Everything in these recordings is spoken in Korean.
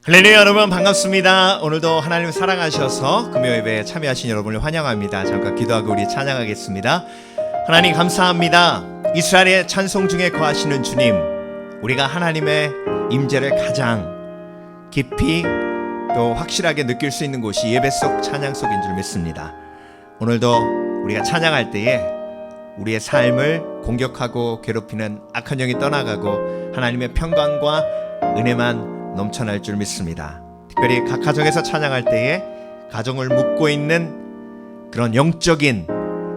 할렐루야, 여러분 반갑습니다. 오늘도 하나님 사랑하셔서 금요 예배에 참여하신 여러분을 환영합니다. 잠깐 기도하고 우리 찬양하겠습니다. 하나님 감사합니다. 이스라엘의 찬송 중에 거하시는 주님, 우리가 하나님의 임재를 가장 깊이 또 확실하게 느낄 수 있는 곳이 예배 속 찬양 속인 줄 믿습니다. 오늘도 우리가 찬양할 때에 우리의 삶을 공격하고 괴롭히는 악한 영이 떠나가고 하나님의 평강과 은혜만 넘쳐날 줄 믿습니다. 특별히 각 가정에서 찬양할 때에 가정을 묶고 있는 그런 영적인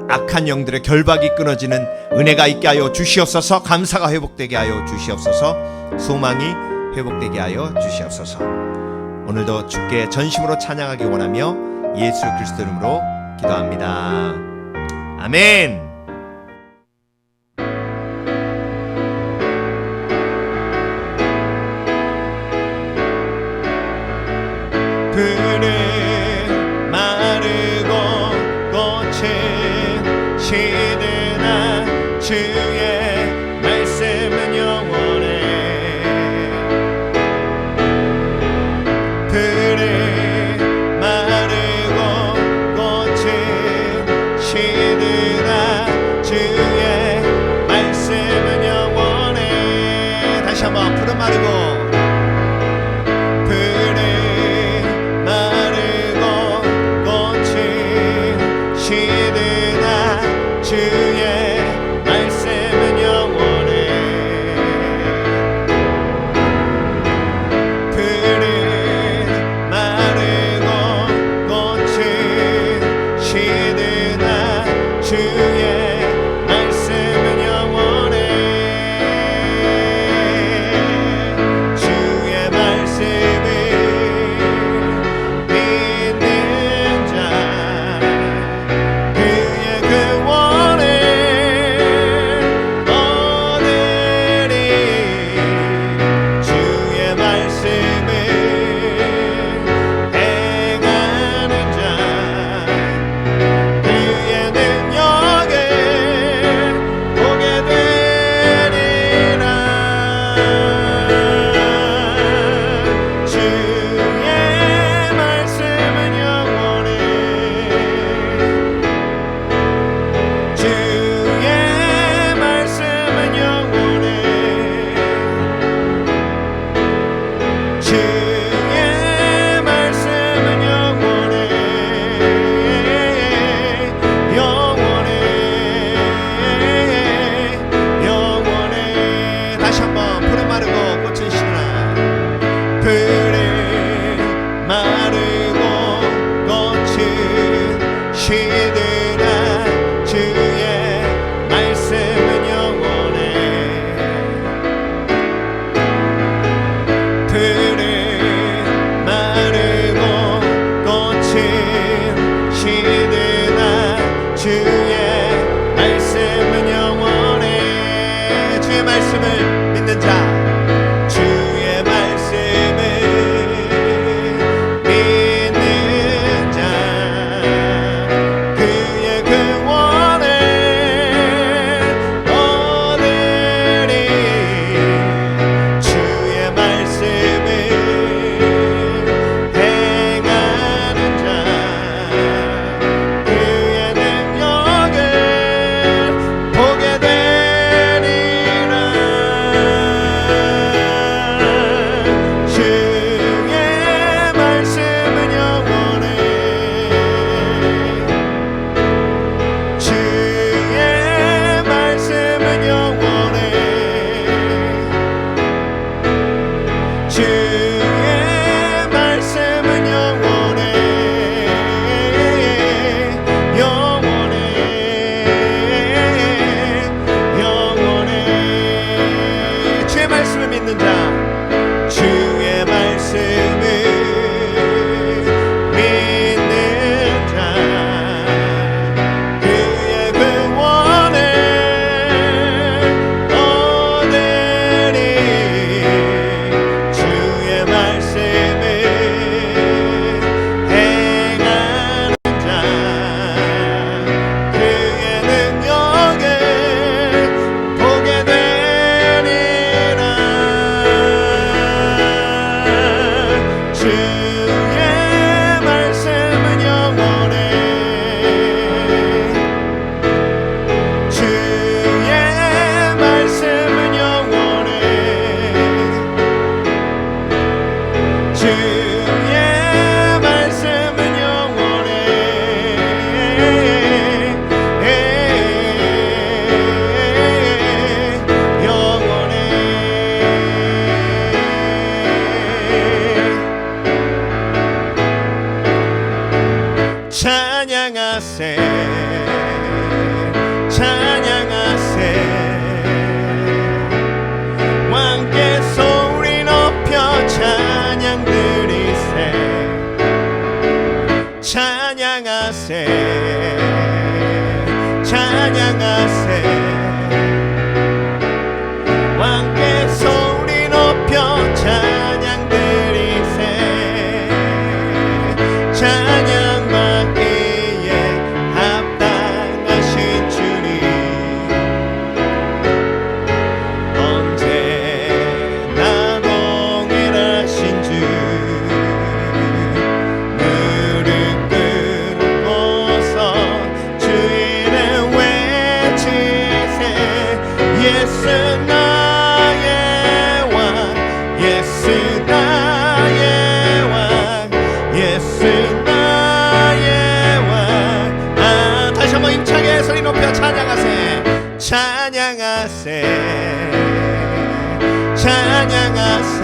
악한 영들의 결박이 끊어지는 은혜가 있게 하여 주시옵소서. 감사가 회복되게 하여 주시옵소서. 소망이 회복되게 하여 주시옵소서. 오늘도 주께 전심으로 찬양하기 원하며 예수 그리스도 이름으로 기도합니다. 아멘. 풀은 마르고 꽃은 시드나 주의 말씀은 영원해. 풀은 마르고 꽃은 시드나 찬양하세 찬양하세 왕께 소리 높여 찬양 드리세 찬양하세 찬양하세 왕께 소리 높여 찬양 드리세 찬양받기에 합당하신 주님 언제나 동일하신 주 무릎 꿇고서 주 이름 외치세 예수 나의 왕 예수 나의 왕 예수 나의 왕 다시 한번 힘차게 소리 높여 찬양하세 찬양하세 찬양하세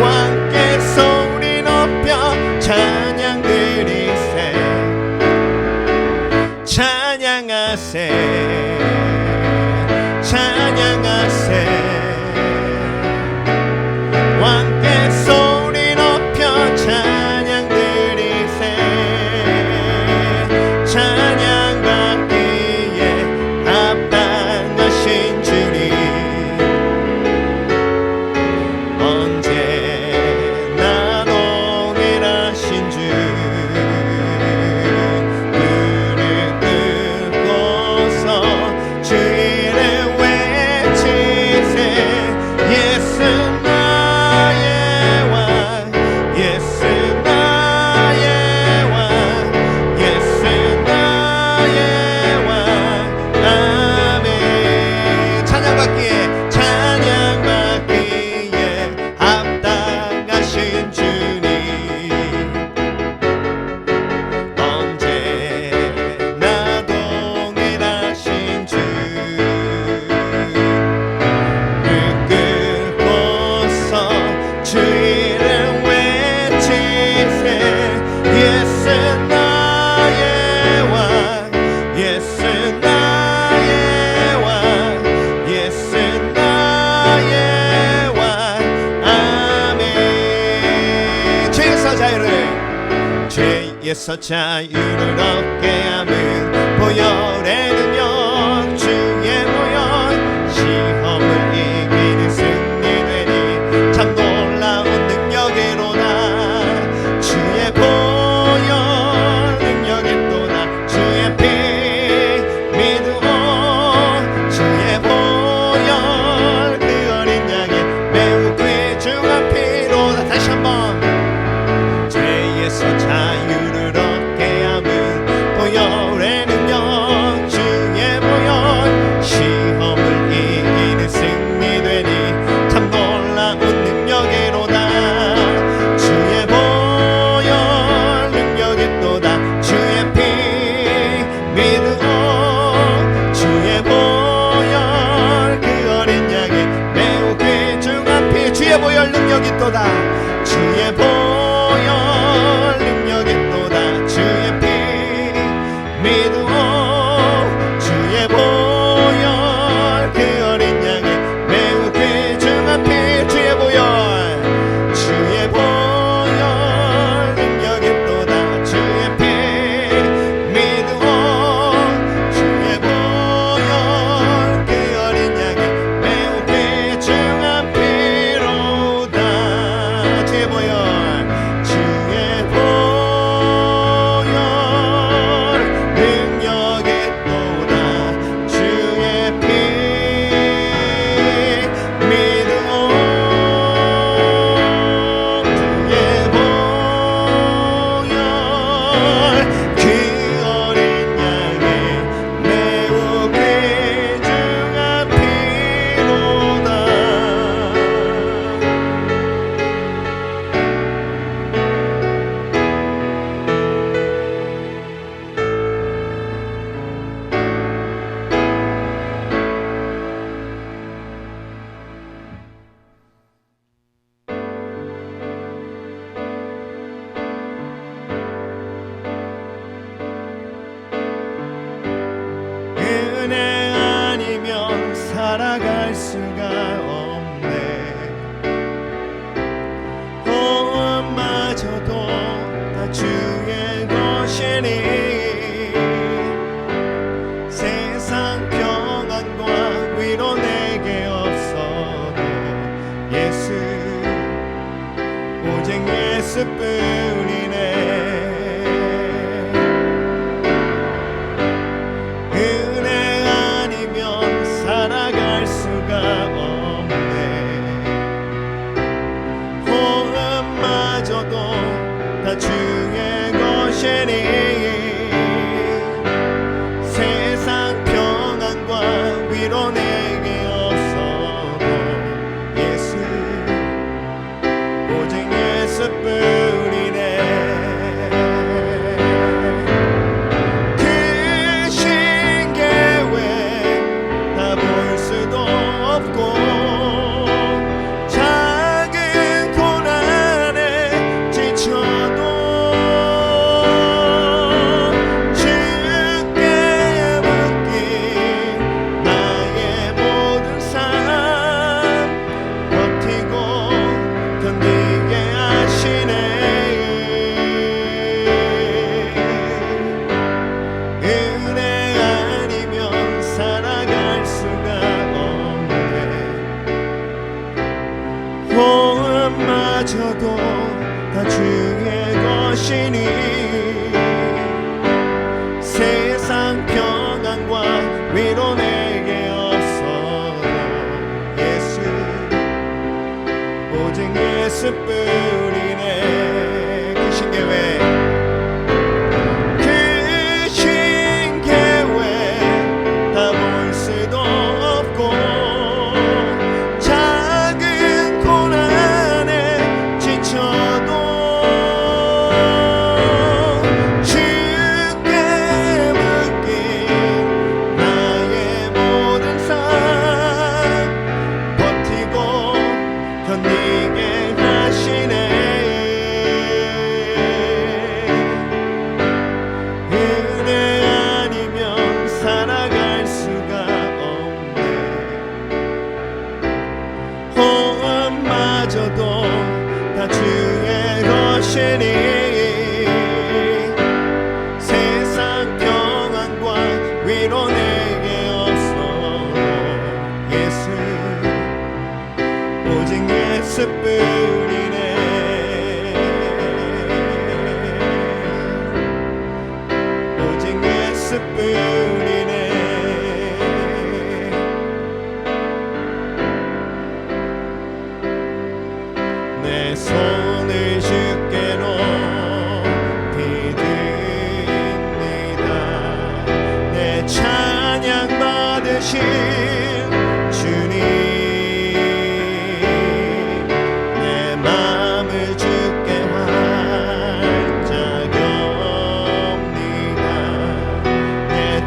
왕께 소리 높여 찬양 드리세 찬양하세 찬양하세 왕께 소리 높여 찬양 드리세 찬양받기에 합당하신 주님 언제나 동일하신 주 무릎 꿇고서 주 이름 외치세 예수 나의 왕 예수 나의 왕 예수 나의 왕 아멘 찬양받기에 합당하신 주님 언제나 동일하신 주 무릎 꿇고서 주 이름 외치세 예수 나의 왕 예수 나의 왕 예수 나의 왕 아멘 죄에서 자유를 죄에서 자유를 얻게 함은 보혈의 능력 주의 보혈 시험을 이기는 승리되니 참 놀라운 능력이로다 주의 보혈 능력이 또다 주의 피 믿으오 주의 보혈 그 어린 양의 매우 귀중한 피로다 다시 한번 죄에서 자유를 얻게 함은 보혈의 능력 주의 다 주의 것이니 세상 평안과 위로 내게 없어도 예수 오직 예수뿐이네. 크신 계획 다 볼 수도 없고 작은 고난에 지쳐도 주께 맡긴 나의 모든 삶 버티고 견디게 하시네. 은혜 아니면 살아갈 수가 없네. 보험마저도 다 주의 것이니 세상 평안과 위로 내게 없어도 예수 오직 예수뿐이네. 크신 계획 크신 계획 다 볼 수도 없고 작은 고난에 지쳐도 주께 맡긴 나의 모든 삶 버티고 견디게 하시네. 은혜 아니면 살아갈 수가 없네. 호흡마저도 다 주의 것이니 세상 평안과 위로 내게 없어도 예수 오직 예수뿐이네. 오직 예수뿐이네. 내 손을 주께 높이 듭니다. 내 찬양 받으신 주님 내 마음을 주께 활짝 엽니다. 내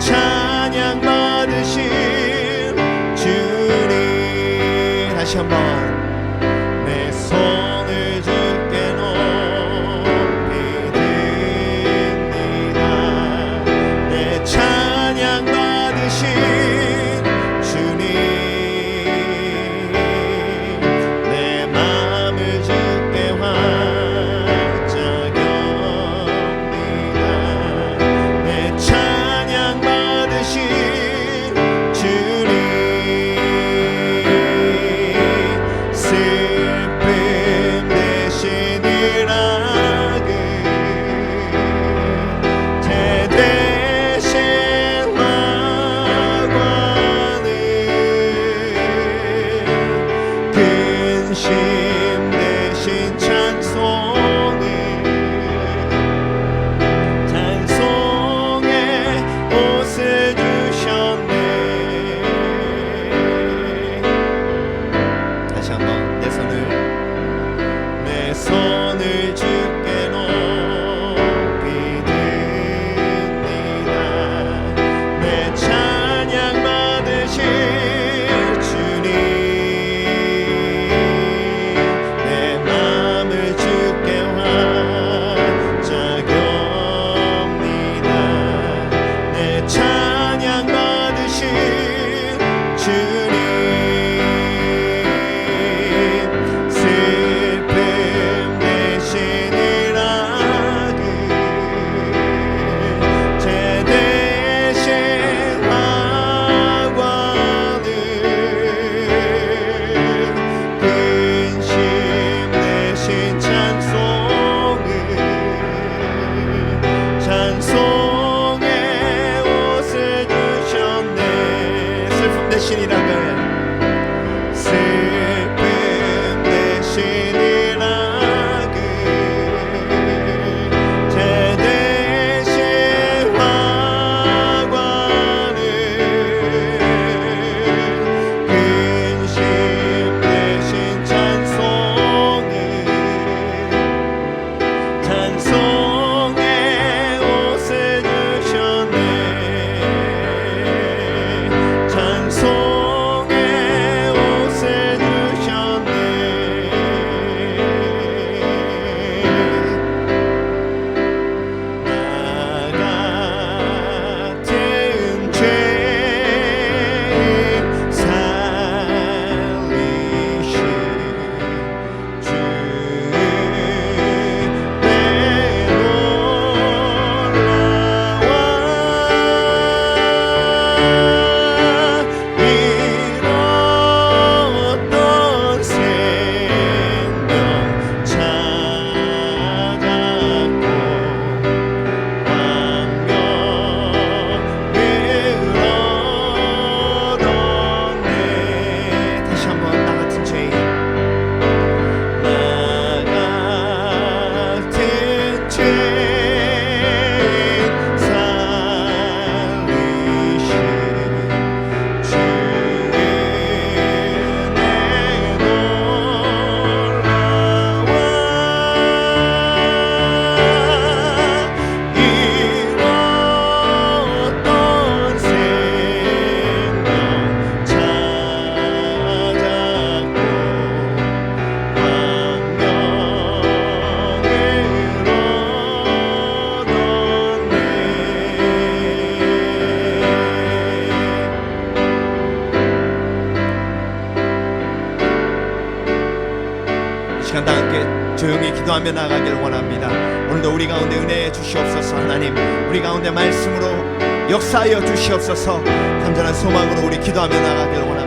기도하며 나가길 원합니다. 오늘도 우리 가운데 은혜 주시옵소서. 하나님, 우리 가운데 말씀으로 역사하여 주시옵소서. 간절한 소망으로 우리 기도하며 나가길 원합니다.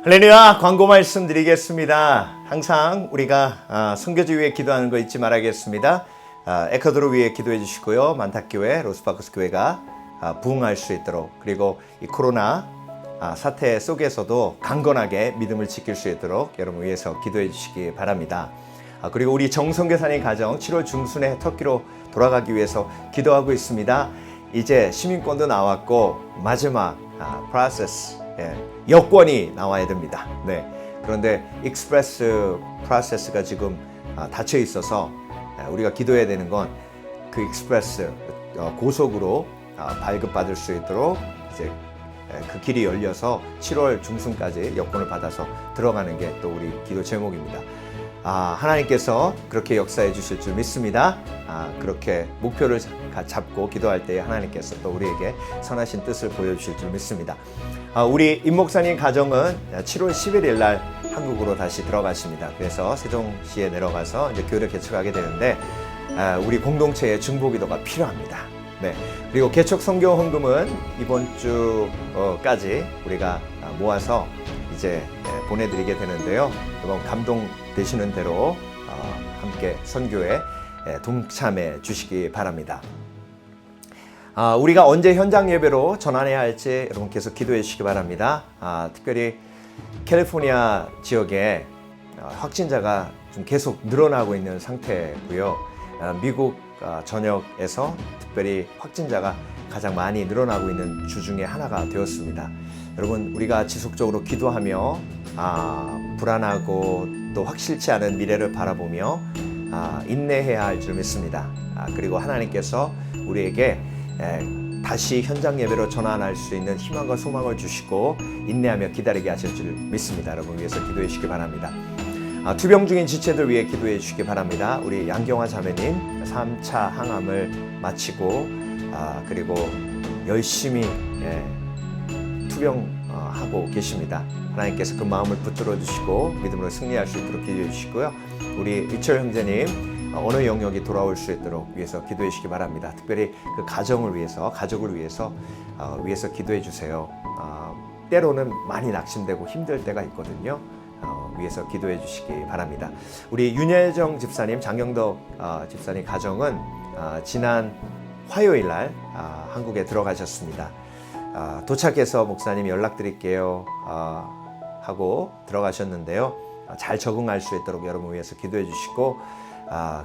할렐루야. 광고 말씀드리겠습니다. 항상 우리가 선교지 위에 기도하는 거 잊지 말아야겠습니다. 에콰도르 위에 기도해 주시고요. 만탁교회, 로스파크스 교회가 부흥할 수 있도록, 그리고 이 코로나 사태 속에서도 강건하게 믿음을 지킬 수 있도록 여러분 위해서 기도해 주시기 바랍니다. 그리고 우리 정선교사님 가정 7월 중순에 터키로 돌아가기 위해서 기도하고 있습니다. 이제 시민권도 나왔고 마지막 프로세스, 여권이 나와야 됩니다. 네. 그런데 익스프레스 프로세스가 지금 닫혀 있어서 우리가 기도해야 되는 건 그 익스프레스 고속으로 발급받을 수 있도록 이제 그 길이 열려서 7월 중순까지 여권을 받아서 들어가는 게 또 우리 기도 제목입니다. 하나님께서 그렇게 역사해 주실 줄 믿습니다. 그렇게 목표를 잡고 기도할 때 하나님께서 또 우리에게 선하신 뜻을 보여주실 줄 믿습니다. 우리 임 목사님 가정은 7월 11일 날 한국으로 다시 들어가십니다. 그래서 세종시에 내려가서 이제 교회를 개척하게 되는데 우리 공동체의 중보기도가 필요합니다. 네. 그리고 개척 선교 헌금은 이번 주까지 우리가 모아서 이제 보내드리게 되는데요. 여러분 감동되시는 대로 함께 선교에 동참해 주시기 바랍니다. 우리가 언제 현장 예배로 전환해야 할지 여러분 계속 기도해 주시기 바랍니다. 특별히 캘리포니아 지역에 확진자가 좀 계속 늘어나고 있는 상태고요. 미국 전역에서 특별히 확진자가 가장 많이 늘어나고 있는 주 중에 하나가 되었습니다. 여러분 우리가 지속적으로 기도하며 불안하고 또 확실치 않은 미래를 바라보며 인내해야 할 줄 믿습니다. 그리고 하나님께서 우리에게 다시 현장 예배로 전환할 수 있는 희망과 소망을 주시고 인내하며 기다리게 하실 줄 믿습니다. 여러분 위해서 기도해 주시기 바랍니다. 투병 중인 지체들 위해 기도해 주시기 바랍니다. 우리 양경화 자매님 3차 항암을 마치고 그리고 열심히 투병하고 계십니다. 하나님께서 그 마음을 붙들어 주시고 믿음으로 승리할 수 있도록 기도해 주시고요. 우리 유철 형제님 어느 영역이 돌아올 수 있도록 위해서 기도해 주시기 바랍니다. 특별히 그 가정을 위해서, 가족을 위해서 기도해 주세요. 때로는 많이 낙심되고 힘들 때가 있거든요. 위해서 기도해 주시기 바랍니다. 우리 윤여정 집사님, 장영덕 집사님 가정은 지난 화요일 날 한국에 들어가셨습니다. 도착해서 목사님 연락드릴게요 하고 들어가셨는데요. 잘 적응할 수 있도록 여러분 위해서 기도해 주시고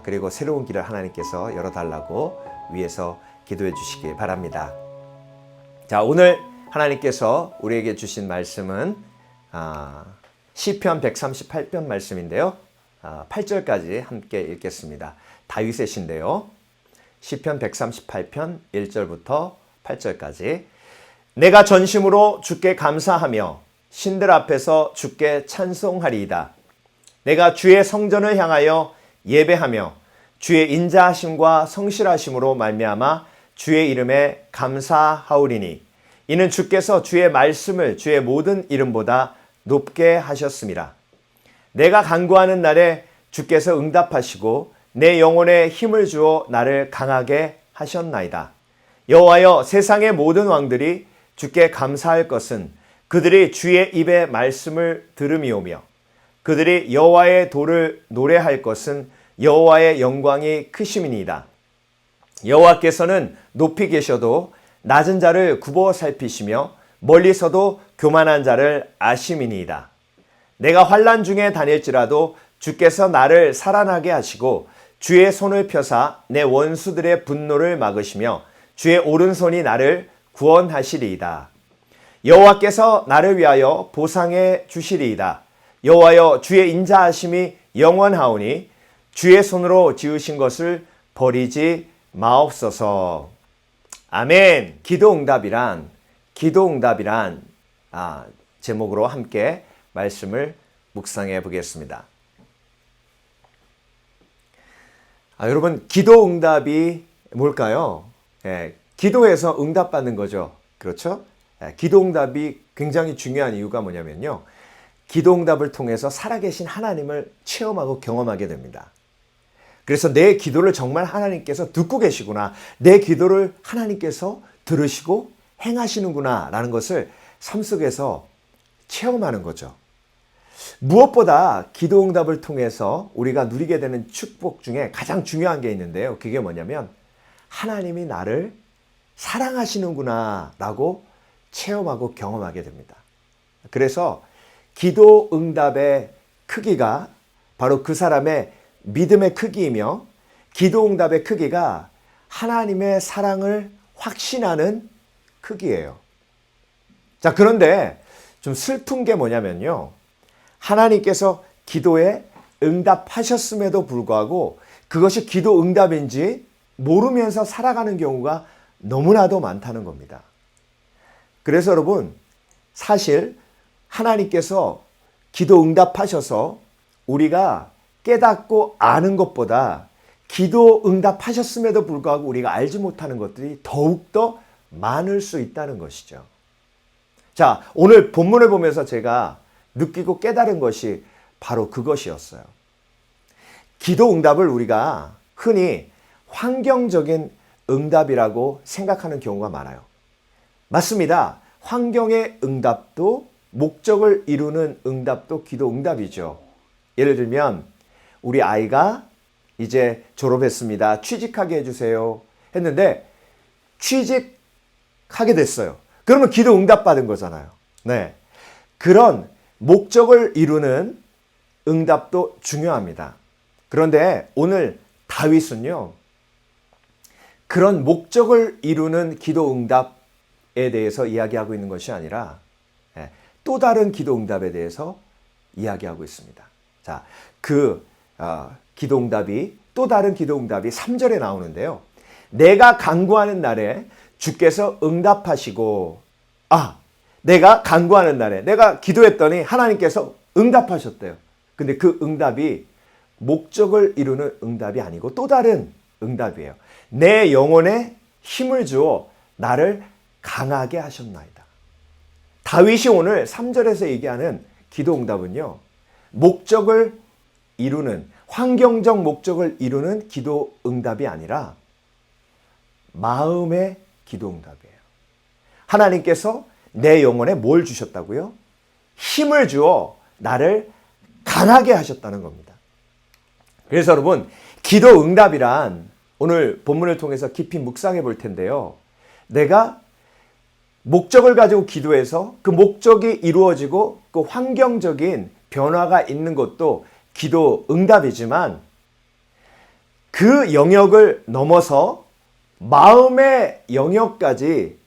그리고 새로운 길을 하나님께서 열어달라고 위해서 기도해 주시기 바랍니다. 자, 오늘 하나님께서 우리에게 주신 말씀은 시편 138편 말씀인데요. 8절까지 함께 읽겠습니다. 다윗의 시인데요. 시편 138편 1절부터 8절까지. 내가 전심으로 주께 감사하며 신들 앞에서 주께 찬송하리이다. 내가 주의 성전을 향하여 예배하며 주의 인자하심과 성실하심으로 말미암아 주의 이름에 감사하오리니 이는 주께서 주의 말씀을 주의 모든 이름보다 높게 하셨습니다. 내가 간구하는 날에 주께서 응답하시고 내 영혼에 힘을 주어 나를 강하게 하셨나이다. 여호와여, 세상의 모든 왕들이 주께 감사할 것은 그들이 주의 입의 말씀을 들음이오며 그들이 여호와의 도를 노래할 것은 여호와의 영광이 크심이니이다. 여호와께서는 높이 계셔도 낮은 자를 굽어 살피시며 멀리서도 교만한 자를 아심이니이다. 내가 환난 중에 다닐지라도 주께서 나를 살아나게 하시고 주의 손을 펴사 내 원수들의 분노를 막으시며 주의 오른손이 나를 구원하시리이다. 여호와께서 나를 위하여 보상해 주시리이다. 여호와여 주의 인자하심이 영원하오니 주의 손으로 지으신 것을 버리지 마옵소서. 아멘. 기도응답이란 제목으로 함께 말씀을 묵상해 보겠습니다. 여러분, 기도응답이 뭘까요? 기도해서 응답받는 거죠. 그렇죠? 기도응답이 굉장히 중요한 이유가 뭐냐면요. 기도응답을 통해서 살아계신 하나님을 체험하고 경험하게 됩니다. 그래서 내 기도를 정말 하나님께서 듣고 계시구나. 내 기도를 하나님께서 들으시고 행하시는구나 라는 것을 삶 속에서 체험하는 거죠. 무엇보다 기도응답을 통해서 우리가 누리게 되는 축복 중에 가장 중요한 게 있는데요. 그게 뭐냐면 하나님이 나를 사랑하시는구나 라고 체험하고 경험하게 됩니다. 그래서 기도응답의 크기가 바로 그 사람의 믿음의 크기이며 기도응답의 크기가 하나님의 사랑을 확신하는 크기예요. 자, 그런데 좀 슬픈 게 뭐냐면요. 하나님께서 기도에 응답하셨음에도 불구하고 그것이 기도응답인지 모르면서 살아가는 경우가 너무나도 많다는 겁니다. 그래서 여러분, 사실 하나님께서 기도응답하셔서 우리가 깨닫고 아는 것보다 기도응답하셨음에도 불구하고 우리가 알지 못하는 것들이 더욱더 많을 수 있다는 것이죠. 자, 오늘 본문을 보면서 제가 느끼고 깨달은 것이 바로 그것이었어요. 기도응답을 우리가 흔히 환경적인 응답이라고 생각하는 경우가 많아요. 맞습니다. 환경의 응답도 목적을 이루는 응답도 기도응답이죠. 예를 들면 우리 아이가 이제 졸업했습니다. 취직하게 해주세요. 했는데 취직하게 됐어요. 그러면 기도응답 받은 거잖아요. 네, 그런 목적을 이루는 응답도 중요합니다. 그런데 오늘 다윗은요, 그런 목적을 이루는 기도응답에 대해서 이야기하고 있는 것이 아니라 또 다른 기도응답에 대해서 이야기하고 있습니다. 자, 기도응답이 또 다른 기도응답이 3절에 나오는데요. 내가 간구하는 날에 주께서 응답하시고, 내가 간구하는 날에 내가 기도했더니 하나님께서 응답하셨대요. 근데 그 응답이 목적을 이루는 응답이 아니고 또 다른 응답이에요. 내 영혼에 힘을 주어 나를 강하게 하셨나이다. 다윗이 오늘 3절에서 얘기하는 기도응답은요, 목적을 이루는, 환경적 목적을 이루는 기도응답이 아니라 마음의 기도응답이에요. 하나님께서 내 영혼에 뭘 주셨다고요? 힘을 주어 나를 강하게 하셨다는 겁니다. 그래서 여러분, 기도응답이란 오늘 본문을 통해서 깊이 묵상해 볼 텐데요. 내가 목적을 가지고 기도해서 그 목적이 이루어지고 그 환경적인 변화가 있는 것도 기도응답이지만 그 영역을 넘어서 마음의 영역까지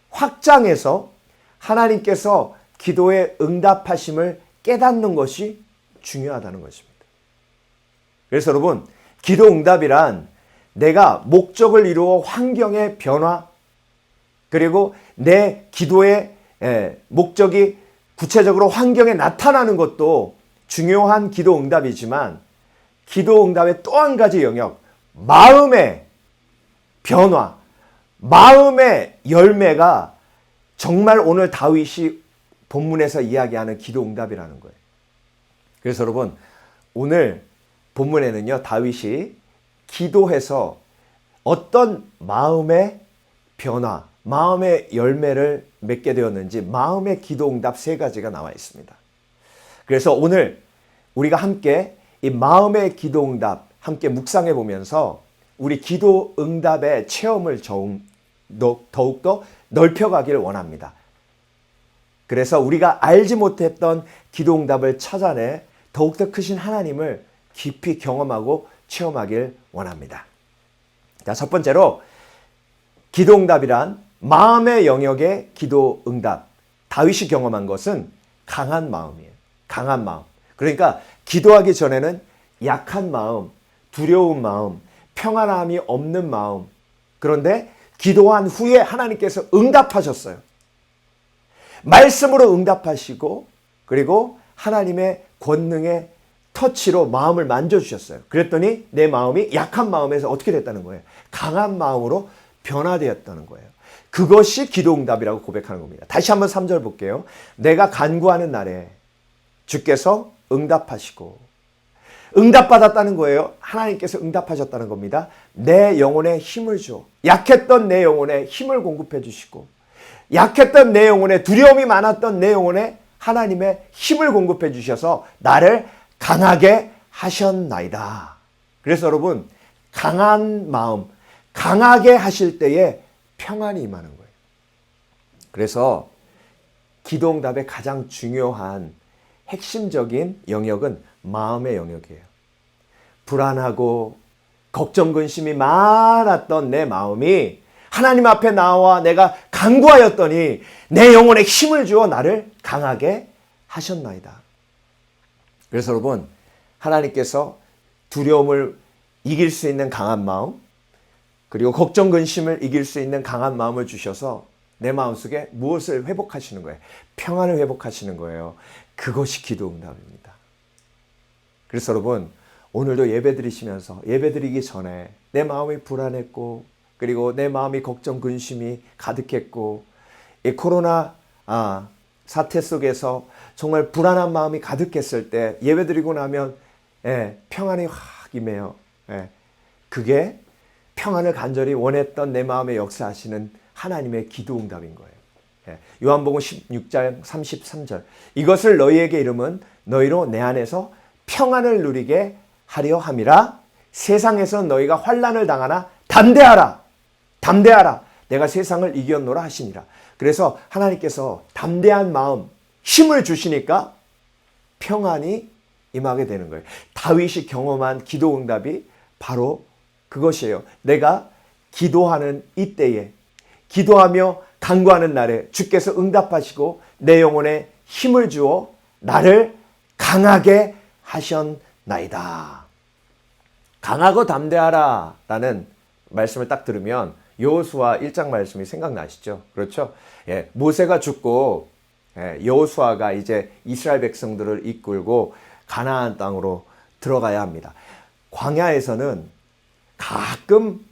확장해서 하나님께서 기도에 응답하심을 깨닫는 것이 중요하다는 것입니다. 그래서 여러분, 기도응답이란 내가 목적을 이루어 환경의 변화, 그리고 내 기도의 목적이 구체적으로 환경에 나타나는 것도 중요한 기도응답이지만 기도응답의 또 한 가지 영역, 마음의 변화, 마음의 열매가 정말 오늘 다윗이 본문에서 이야기하는 기도응답이라는 거예요. 그래서 여러분, 오늘 본문에는요, 다윗이 기도해서 어떤 마음의 변화, 마음의 열매를 맺게 되었는지 마음의 기도응답 3가지가 나와 있습니다. 그래서 오늘 우리가 함께 이 마음의 기도응답 함께 묵상해 보면서 우리 기도응답의 체험을 더욱더 넓혀가기를 원합니다. 그래서 우리가 알지 못했던 기도응답을 찾아내 더욱더 크신 하나님을 깊이 경험하고 체험하길 원합니다. 자, 첫 번째로 기도응답이란 마음의 영역의 기도응답. 다윗이 경험한 것은 강한 마음이에요. 강한 마음. 그러니까 기도하기 전에는 약한 마음, 두려운 마음, 평안함이 없는 마음. 그런데 기도한 후에 하나님께서 응답하셨어요. 말씀으로 응답하시고 그리고 하나님의 권능의 터치로 마음을 만져주셨어요. 그랬더니 내 마음이 약한 마음에서 어떻게 됐다는 거예요? 강한 마음으로 변화되었다는 거예요. 그것이 기도응답이라고 고백하는 겁니다. 다시 한번 3절 볼게요. 내가 간구하는 날에 주께서 응답하시고, 응답받았다는 거예요. 하나님께서 응답하셨다는 겁니다. 내 영혼에 힘을 줘. 약했던 내 영혼에 힘을 공급해 주시고, 약했던 내 영혼에, 두려움이 많았던 내 영혼에 하나님의 힘을 공급해 주셔서 나를 강하게 하셨나이다. 그래서 여러분, 강한 마음, 강하게 하실 때에 평안이 임하는 거예요. 그래서 기도응답의 가장 중요한 핵심적인 영역은 마음의 영역이에요. 불안하고 걱정, 근심이 많았던 내 마음이 하나님 앞에 나와 내가 간구하였더니 내 영혼에 힘을 주어 나를 강하게 하셨나이다. 그래서 여러분, 하나님께서 두려움을 이길 수 있는 강한 마음, 그리고 걱정, 근심을 이길 수 있는 강한 마음을 주셔서 내 마음속에 무엇을 회복하시는 거예요? 평안을 회복하시는 거예요. 그것이 기도응답입니다. 그래서 여러분, 오늘도 예배드리시면서 예배드리기 전에 내 마음이 불안했고 그리고 내 마음이 걱정, 근심이 가득했고 이 코로나 사태 속에서 정말 불안한 마음이 가득했을 때 예배드리고 나면 평안이 확 임해요. 그게 평안을 간절히 원했던 내 마음에 역사하시는 하나님의 기도응답인 거예요. 요한복음 16장 33절 이것을 너희에게 이름은 너희로 내 안에서 평안을 누리게 하려 함이라. 세상에서 너희가 환난을 당하나 담대하라. 담대하라. 내가 세상을 이겼노라 하시니라. 그래서 하나님께서 담대한 마음, 힘을 주시니까 평안이 임하게 되는 거예요. 다윗이 경험한 기도응답이 바로 그것이에요. 내가 기도하는 이때에, 기도하며 간구하는 날에 주께서 응답하시고 내 영혼에 힘을 주어 나를 강하게 하셨나이다. 강하고 담대하라 라는 말씀을 딱 들으면 여호수아 1장 말씀이 생각나시죠? 그렇죠? 모세가 죽고 여호수아가 이제 이스라엘 백성들을 이끌고 가나안 땅으로 들어가야 합니다. 광야에서는 가끔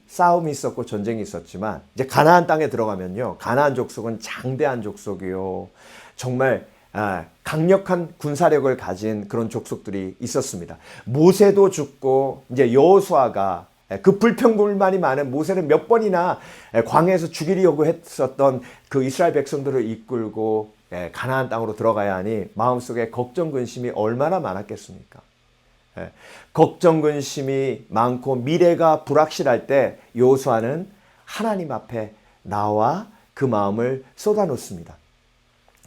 싸움이 있었고 전쟁이 있었지만 이제 가나안 땅에 들어가면요, 가나안 족속은 장대한 족속이요, 정말 강력한 군사력을 가진 그런 족속들이 있었습니다. 모세도 죽고 이제 여호수아가 그 불평불만이 많은 모세를 몇 번이나 광야에서 죽이려고 했었던 그 이스라엘 백성들을 이끌고 가나안 땅으로 들어가야 하니 마음속에 걱정, 근심이 얼마나 많았겠습니까? 걱정, 근심이 많고 미래가 불확실할 때 여호수아는 하나님 앞에 나와 그 마음을 쏟아놓습니다.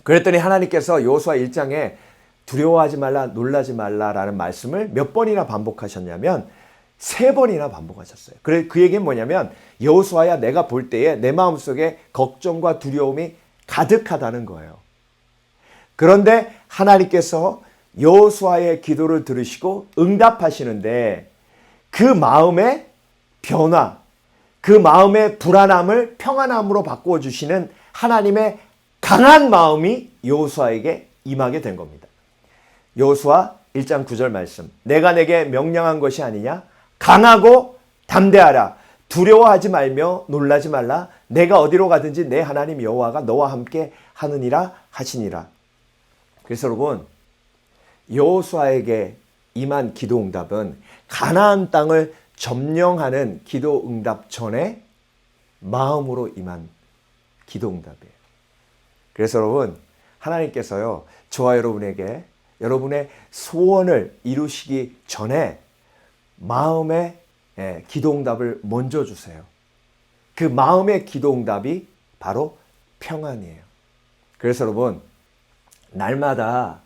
그랬더니 하나님께서 여호수아 1장에 두려워하지 말라, 놀라지 말라라는 말씀을 몇 번이나 반복하셨냐면 3번이나 반복하셨어요. 그 얘기는 뭐냐면 여호수아야, 내가 볼 때에 내 마음속에 걱정과 두려움이 가득하다는 거예요. 그런데 하나님께서 여호수아의 기도를 들으시고 응답하시는데 그 마음의 변화, 그 마음의 불안함을 평안함으로 바꾸어 주시는 하나님의 강한 마음이 여호수아에게 임하게 된 겁니다. 여호수아 1장 9절 말씀. 내가 내게 명령한 것이 아니냐? 강하고 담대하라. 두려워하지 말며 놀라지 말라. 내가 어디로 가든지 내 하나님 여호와가 너와 함께 하느니라 하시니라. 그래서 여러분, 여호수아에게 임한 기도응답은 가나안 땅을 점령하는 기도응답 전에 마음으로 임한 기도응답이에요. 그래서 여러분, 하나님께서요, 저와 여러분에게 여러분의 소원을 이루시기 전에 마음의 기도응답을 먼저 주세요. 그 마음의 기도응답이 바로 평안이에요. 그래서 여러분, 날마다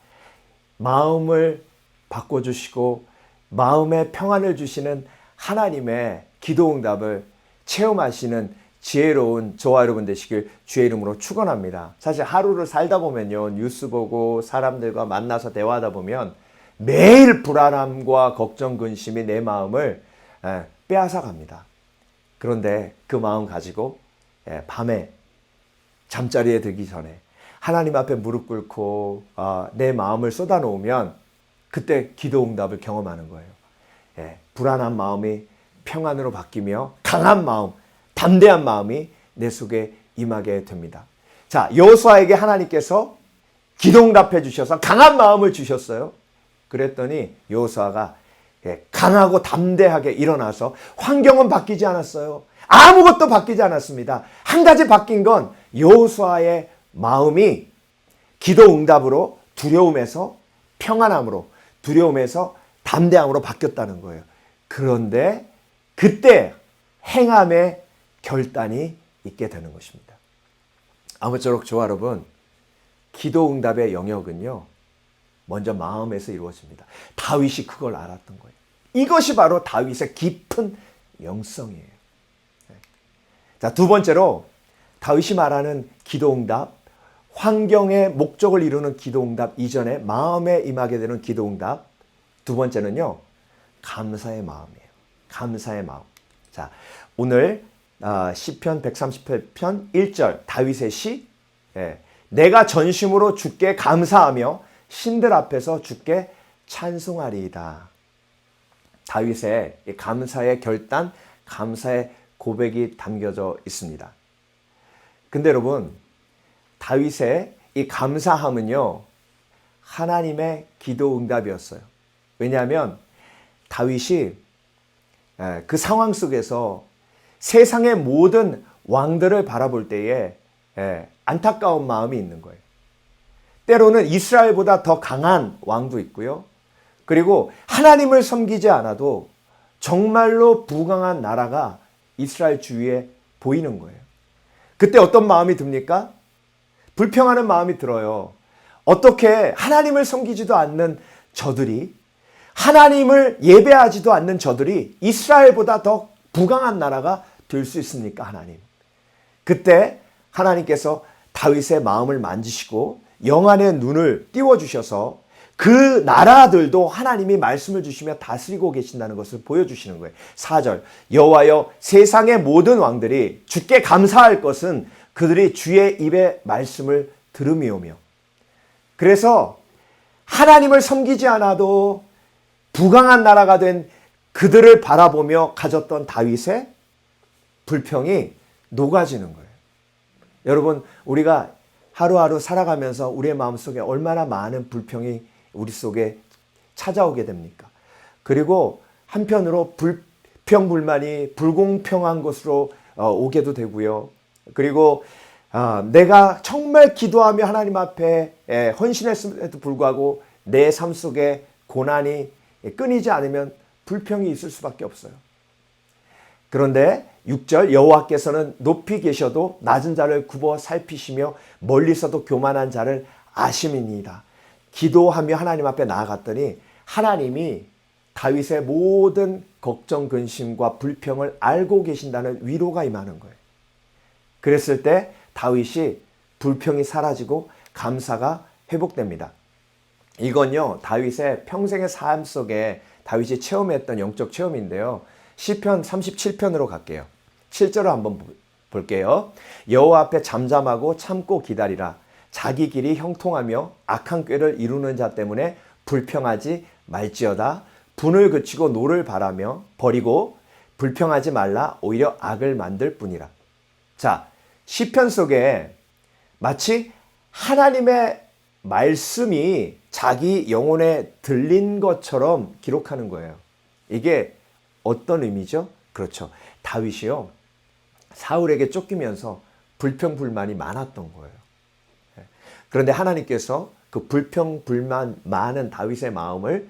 마음을 바꿔주시고 마음의 평안을 주시는 하나님의 기도응답을 체험하시는 지혜로운 저와 여러분 되시길 주의 이름으로 축원합니다. 사실 하루를 살다 보면요, 뉴스 보고 사람들과 만나서 대화하다 보면 매일 불안함과 걱정, 근심이 내 마음을 빼앗아 갑니다. 그런데 그 마음 가지고 밤에 잠자리에 들기 전에 하나님 앞에 무릎 꿇고 내 마음을 쏟아놓으면 그때 기도응답을 경험하는 거예요. 불안한 마음이 평안으로 바뀌며 강한 마음, 담대한 마음이 내 속에 임하게 됩니다. 자, 여호수아에게 하나님께서 기도응답해 주셔서 강한 마음을 주셨어요. 그랬더니 여호수아가 강하고 담대하게 일어나서 환경은 바뀌지 않았어요. 아무것도 바뀌지 않았습니다. 한 가지 바뀐 건 여호수아의 마음이 기도응답으로 두려움에서 평안함으로, 두려움에서 담대함으로 바뀌었다는 거예요. 그런데 그때 행함의 결단이 있게 되는 것입니다. 아무쪼록 저와 여러분, 기도응답의 영역은요, 먼저 마음에서 이루어집니다. 다윗이 그걸 알았던 거예요. 이것이 바로 다윗의 깊은 영성이에요. 자, 두 번째로 다윗이 말하는 기도응답, 환경의 목적을 이루는 기도응답 이전에 마음에 임하게 되는 기도응답, 두 번째는요, 감사의 마음이에요. 감사의 마음. 자, 오늘 시편 138편 1절 다윗의 시, 내가 전심으로 주께 감사하며 신들 앞에서 주께 찬송하리이다. 다윗의 감사의 결단, 감사의 고백이 담겨져 있습니다. 근데 여러분, 다윗의 이 감사함은요, 하나님의 기도 응답이었어요. 왜냐하면 다윗이 그 상황 속에서 세상의 모든 왕들을 바라볼 때에 안타까운 마음이 있는 거예요. 때로는 이스라엘보다 더 강한 왕도 있고요. 그리고 하나님을 섬기지 않아도 정말로 부강한 나라가 이스라엘 주위에 보이는 거예요. 그때 어떤 마음이 듭니까? 불평하는 마음이 들어요. 어떻게 하나님을 섬기지도 않는 저들이, 하나님을 예배하지도 않는 저들이 이스라엘보다 더 부강한 나라가 될 수 있습니까, 하나님? 그때 하나님께서 다윗의 마음을 만지시고 영안의 눈을 띄워주셔서 그 나라들도 하나님이 말씀을 주시며 다스리고 계신다는 것을 보여주시는 거예요. 4절, 여호와여 세상의 모든 왕들이 주께 감사할 것은 그들이 주의 입의 말씀을 들음이오며. 그래서 하나님을 섬기지 않아도 부강한 나라가 된 그들을 바라보며 가졌던 다윗의 불평이 녹아지는 거예요. 여러분, 우리가 하루하루 살아가면서 우리의 마음속에 얼마나 많은 불평이 우리 속에 찾아오게 됩니까? 그리고 한편으로 불평불만이 불공평한 것으로 오게도 되고요. 그리고 내가 정말 기도하며 하나님 앞에 헌신했음에도 불구하고 내 삶 속에 고난이 끊이지 않으면 불평이 있을 수밖에 없어요. 그런데 6절, 여호와께서는 높이 계셔도 낮은 자를 굽어 살피시며 멀리서도 교만한 자를 아심이니이다. 기도하며 하나님 앞에 나아갔더니 하나님이 다윗의 모든 걱정, 근심과 불평을 알고 계신다는 위로가 임하는 거예요. 그랬을 때 다윗이 불평이 사라지고 감사가 회복됩니다. 이건요, 다윗의 평생의 삶 속에 다윗이 체험했던 영적 체험인데요. 시편 37편으로 갈게요. 7절을 한번 볼게요. 여호와 앞에 잠잠하고 참고 기다리라. 자기 길이 형통하며 악한 꾀를 이루는 자 때문에 불평하지 말지어다. 분을 그치고 노를 바라며 버리고 불평하지 말라. 오히려 악을 만들 뿐이라. 자, 시편 속에 마치 하나님의 말씀이 자기 영혼에 들린 것처럼 기록하는 거예요. 이게 어떤 의미죠? 그렇죠. 다윗이요, 사울에게 쫓기면서 불평불만이 많았던 거예요. 그런데 하나님께서 그 불평불만 많은 다윗의 마음을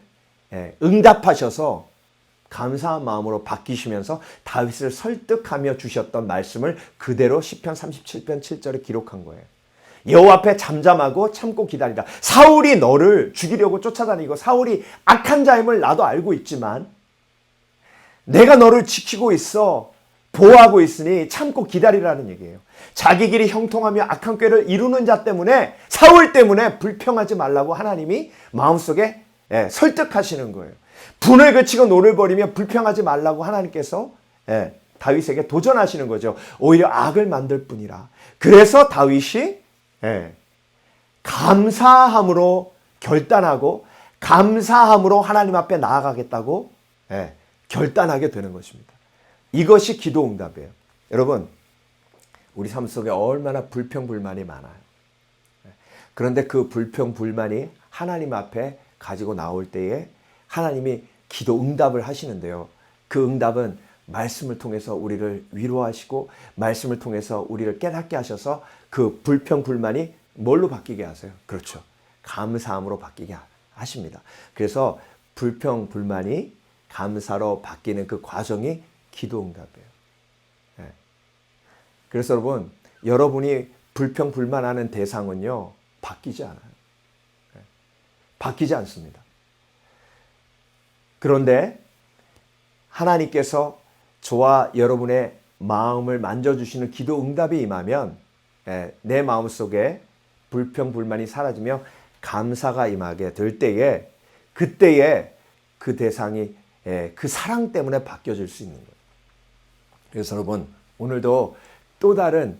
응답하셔서 감사한 마음으로 바뀌시면서 다윗을 설득하며 주셨던 말씀을 그대로 시편 37편 7절에 기록한 거예요. 여호와 앞에 잠잠하고 참고 기다리라. 사울이 너를 죽이려고 쫓아다니고 사울이 악한 자임을 나도 알고 있지만 내가 너를 지키고 있어, 보호하고 있으니 참고 기다리라는 얘기예요. 자기 길이 형통하며 악한 꾀를 이루는 자 때문에, 사울 때문에 불평하지 말라고 하나님이 마음속에 설득하시는 거예요. 분을 그치고 노를 버리며 불평하지 말라고 하나님께서 다윗에게 도전하시는 거죠. 오히려 악을 만들 뿐이라. 그래서 다윗이 감사함으로 결단하고 감사함으로 하나님 앞에 나아가겠다고 결단하게 되는 것입니다. 이것이 기도 응답이에요. 여러분, 우리 삶 속에 얼마나 불평불만이 많아요. 그런데 그 불평불만이 하나님 앞에 가지고 나올 때에 하나님이 기도 응답을 하시는데요. 그 응답은 말씀을 통해서 우리를 위로하시고 말씀을 통해서 우리를 깨닫게 하셔서 그 불평불만이 뭘로 바뀌게 하세요? 그렇죠. 감사함으로 바뀌게 하십니다. 그래서 불평불만이 감사로 바뀌는 그 과정이 기도 응답이에요. 그래서 여러분, 여러분이 불평불만하는 대상은요, 바뀌지 않아요. 바뀌지 않습니다. 그런데 하나님께서 저와 여러분의 마음을 만져주시는 기도 응답이 임하면 내 마음속에 불평불만이 사라지며 감사가 임하게 될 때에, 그때에 그 대상이 그 사랑 때문에 바뀌어질 수 있는 거예요. 그래서 여러분, 오늘도 또 다른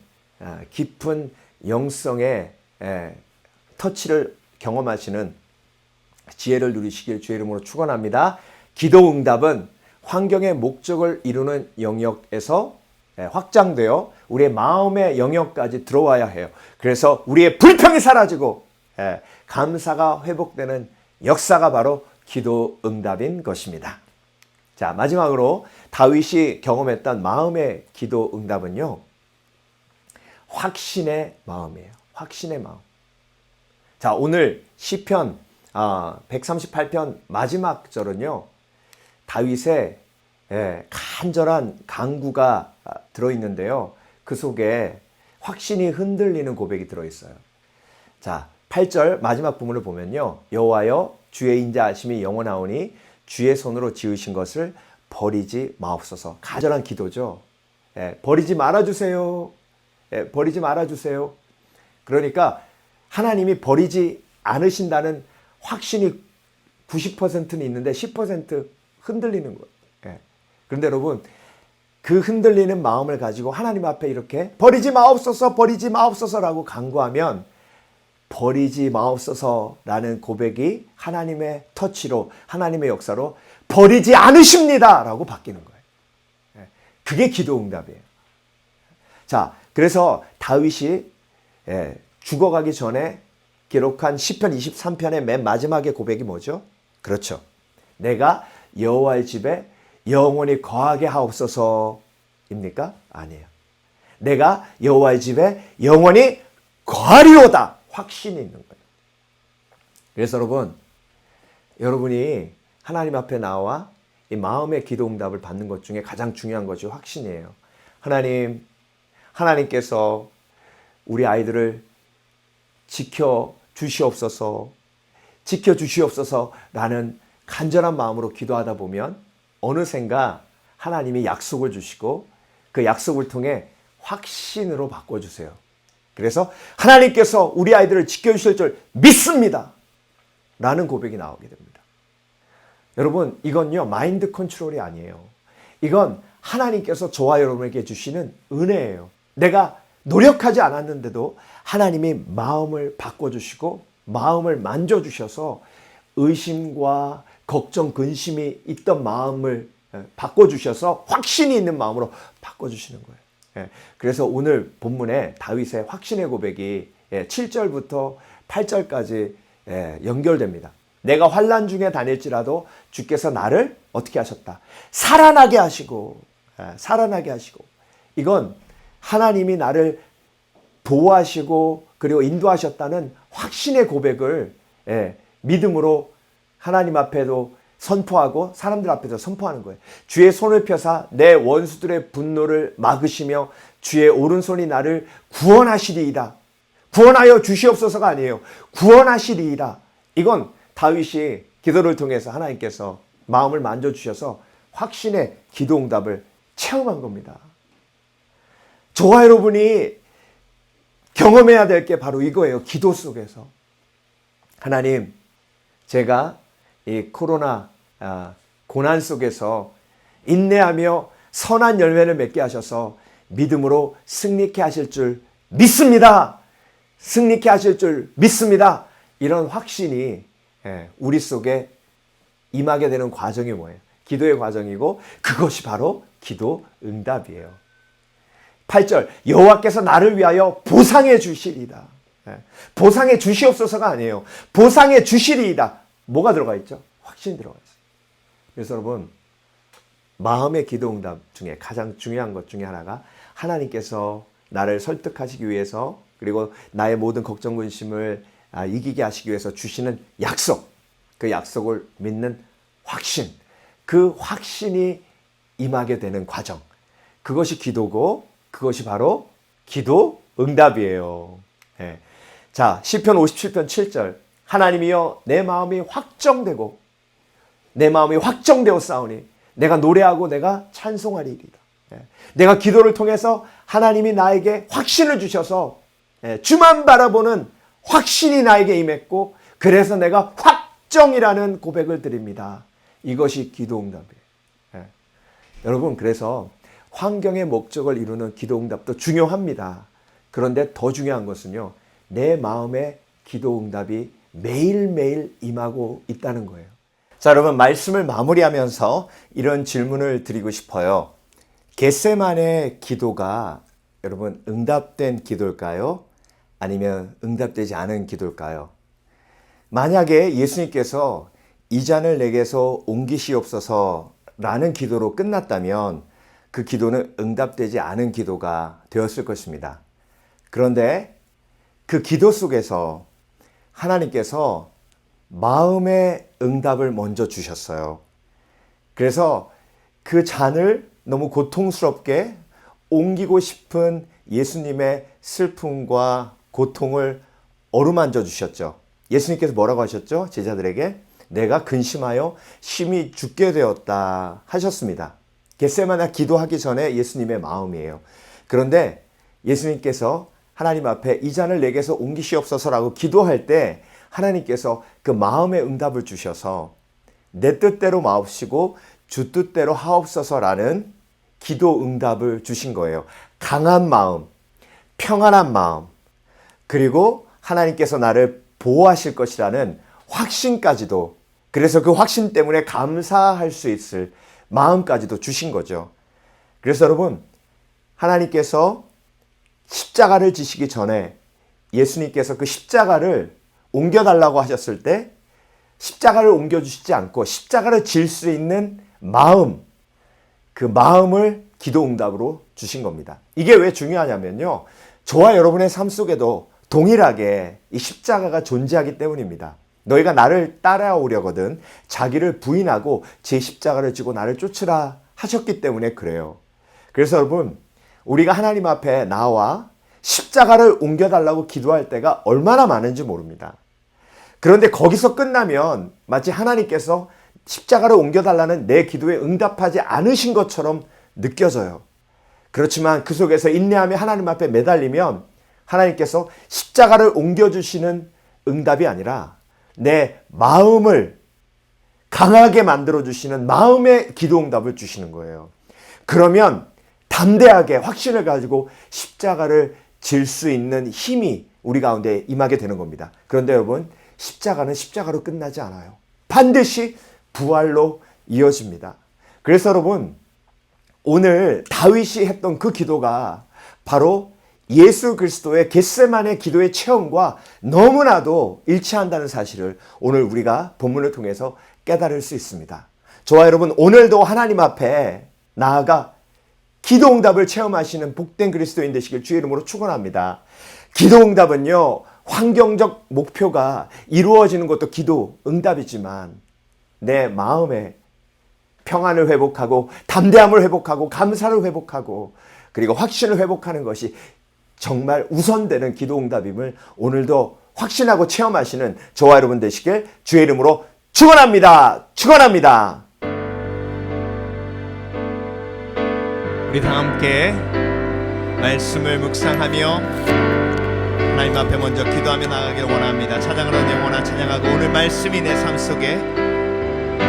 깊은 영성의 터치를 경험하시는 지혜를 누리시길 주의 이름으로 축원합니다. 기도 응답은 환경의 목적을 이루는 영역에서 확장되어 우리의 마음의 영역까지 들어와야 해요. 그래서 우리의 불평이 사라지고 감사가 회복되는 역사가 바로 기도 응답인 것입니다. 자, 마지막으로 다윗이 경험했던 마음의 기도 응답은요, 확신의 마음이에요. 확신의 마음. 자, 오늘 시편 138편 마지막 절은요, 다윗의 간절한 간구가 들어있는데요. 그 속에 확신이 흔들리는 고백이 들어있어요. 자, 8절 마지막 부분을 보면요, 여호와여 주의 인자하심이 영원하오니 주의 손으로 지으신 것을 버리지 마옵소서. 간절한 기도죠. 버리지 말아주세요. 버리지 말아주세요. 그러니까 하나님이 버리지 않으신다는 확신이 90%는 있는데 10% 흔들리는 거예요. 그런데 여러분, 그 흔들리는 마음을 가지고 하나님 앞에 이렇게 버리지 마옵소서, 버리지 마옵소서라고 간구하면 버리지 마옵소서라는 고백이 하나님의 터치로, 하나님의 역사로 버리지 않으십니다 라고 바뀌는 거예요. 그게 기도 응답이에요. 자, 그래서 다윗이 죽어가기 전에 기록한 시편 23편의 맨 마지막의 고백이 뭐죠? 그렇죠. 내가 여호와의 집에 영원히 거하게 하옵소서입니까? 아니에요. 내가 여호와의 집에 영원히 거하리로다. 확신이 있는 거예요. 그래서 여러분, 여러분이 하나님 앞에 나와 이 마음의 기도 응답을 받는 것 중에 가장 중요한 것이 확신이에요. 하나님께서 우리 아이들을 지켜주시옵소서 라는 간절한 마음으로 기도하다 보면 어느샌가 하나님이 약속을 주시고 그 약속을 통해 확신으로 바꿔주세요. 그래서 하나님께서 우리 아이들을 지켜주실 줄 믿습니다 라는 고백이 나오게 됩니다. 여러분, 이건요, 마인드 컨트롤이 아니에요. 이건 하나님께서 저와 여러분에게 주시는 은혜예요. 내가 노력하지 않았는데도 하나님이 마음을 바꿔주시고 마음을 만져주셔서 의심과 걱정, 근심이 있던 마음을 바꿔주셔서 확신이 있는 마음으로 바꿔주시는 거예요. 그래서 오늘 본문에 다윗의 확신의 고백이 7절부터 8절까지 연결됩니다. 내가 환난 중에 다닐지라도 주께서 나를 어떻게 하셨다? 살아나게 하시고. 이건 하나님이 나를 보호하시고 그리고 인도하셨다는 확신의 고백을 믿음으로 하나님 앞에도 선포하고 사람들 앞에서 선포하는 거예요. 주의 손을 펴사 내 원수들의 분노를 막으시며 주의 오른손이 나를 구원하시리이다. 구원하여 주시옵소서가 아니에요. 구원하시리이다. 이건 다윗이 기도를 통해서 하나님께서 마음을 만져주셔서 확신의 기도응답을 체험한 겁니다. 저와 여러분이 경험해야 될 게 바로 이거예요. 기도 속에서. 하나님, 제가 이 코로나 고난 속에서 인내하며 선한 열매를 맺게 하셔서 믿음으로 승리케 하실 줄 믿습니다. 승리케 하실 줄 믿습니다. 이런 확신이 우리 속에 임하게 되는 과정이 뭐예요? 기도의 과정이고 그것이 바로 기도 응답이에요. 8절 여호와께서 나를 위하여 보상해 주시리이다. 보상해 주시옵소서가 아니에요. 보상해 주시리이다. 뭐가 들어가 있죠? 확신이 들어가 있어요. 그래서 여러분 마음의 기도 응답 중에 가장 중요한 것 중에 하나가 하나님께서 나를 설득하시기 위해서 그리고 나의 모든 걱정 근심을 이기게 하시기 위해서 주시는 약속, 그 약속을 믿는 확신, 그 확신이 임하게 되는 과정, 그것이 기도고 그것이 바로 기도 응답이에요. 자, 시편 57편 7절 하나님이여 내 마음이 확정되고 싸우니 내가 노래하고 내가 찬송하리이다. 내가 기도를 통해서 하나님이 나에게 확신을 주셔서 주만 바라보는 확신이 나에게 임했고 그래서 내가 확정이라는 고백을 드립니다. 이것이 기도응답이에요. 여러분 그래서 환경의 목적을 이루는 기도응답도 중요합니다. 그런데 더 중요한 것은요. 내 마음의 기도응답이 매일매일 임하고 있다는 거예요. 자, 여러분 말씀을 마무리하면서 이런 질문을 드리고 싶어요. 겟세마네 기도가 여러분 응답된 기도일까요? 아니면 응답되지 않은 기도일까요? 만약에 예수님께서 이 잔을 내게서 옮기시옵소서라는 기도로 끝났다면 그 기도는 응답되지 않은 기도가 되었을 것입니다. 그런데 그 기도 속에서 하나님께서 마음의 응답을 먼저 주셨어요. 그래서 그 잔을 너무 고통스럽게 옮기고 싶은 예수님의 슬픔과 고통을 어루만져 주셨죠. 예수님께서 뭐라고 하셨죠? 제자들에게 내가 근심하여 심히 죽게 되었다 하셨습니다. 겟세마네 기도하기 전에 예수님의 마음이에요. 그런데 예수님께서 하나님 앞에 이 잔을 내게서 옮기시옵소서라고 기도할 때 하나님께서 그 마음의 응답을 주셔서 내 뜻대로 마옵시고 주 뜻대로 하옵소서라는 기도 응답을 주신 거예요. 강한 마음, 평안한 마음, 그리고 하나님께서 나를 보호하실 것이라는 확신까지도, 그래서 그 확신 때문에 감사할 수 있을 마음까지도 주신 거죠. 그래서 여러분, 하나님께서 십자가를 지시기 전에 예수님께서 그 십자가를 옮겨달라고 하셨을 때 십자가를 옮겨주시지 않고 십자가를 질 수 있는 마음, 그 마음을 기도 응답으로 주신 겁니다. 이게 왜 중요하냐면요. 저와 여러분의 삶 속에도 동일하게 이 십자가가 존재하기 때문입니다. 너희가 나를 따라오려거든 자기를 부인하고 제 십자가를 지고 나를 쫓으라 하셨기 때문에 그래요. 그래서 여러분 우리가 하나님 앞에 나와 십자가를 옮겨달라고 기도할 때가 얼마나 많은지 모릅니다. 그런데 거기서 끝나면 마치 하나님께서 십자가를 옮겨달라는 내 기도에 응답하지 않으신 것처럼 느껴져요. 그렇지만 그 속에서 인내하며 하나님 앞에 매달리면 하나님께서 십자가를 옮겨주시는 응답이 아니라 내 마음을 강하게 만들어주시는 마음의 기도 응답을 주시는 거예요. 그러면 담대하게 확신을 가지고 십자가를 질 수 있는 힘이 우리 가운데 임하게 되는 겁니다. 그런데 여러분, 십자가는 십자가로 끝나지 않아요. 반드시 부활로 이어집니다. 그래서 여러분, 오늘 다윗이 했던 그 기도가 바로 예수 그리스도의 겟세마네 기도의 체험과 너무나도 일치한다는 사실을 오늘 우리가 본문을 통해서 깨달을 수 있습니다. 저와 여러분, 오늘도 하나님 앞에 나아가 기도응답을 체험하시는 복된 그리스도인 되시길 주의 이름으로 축원합니다. 기도응답은요, 환경적 목표가 이루어지는 것도 기도응답이지만 내 마음의 평안을 회복하고 담대함을 회복하고 감사를 회복하고 그리고 확신을 회복하는 것이 정말 우선되는 기도응답임을 오늘도 확신하고 체험하시는 저와 여러분 되시길 주의 이름으로 축원합니다. 축원합니다. 우리 다 함께 말씀을 묵상하며 하나님 앞에 먼저 기도하며 나가기를 원합니다. 찬양을 영원한 찬양하고 오늘 말씀이 내 삶 속에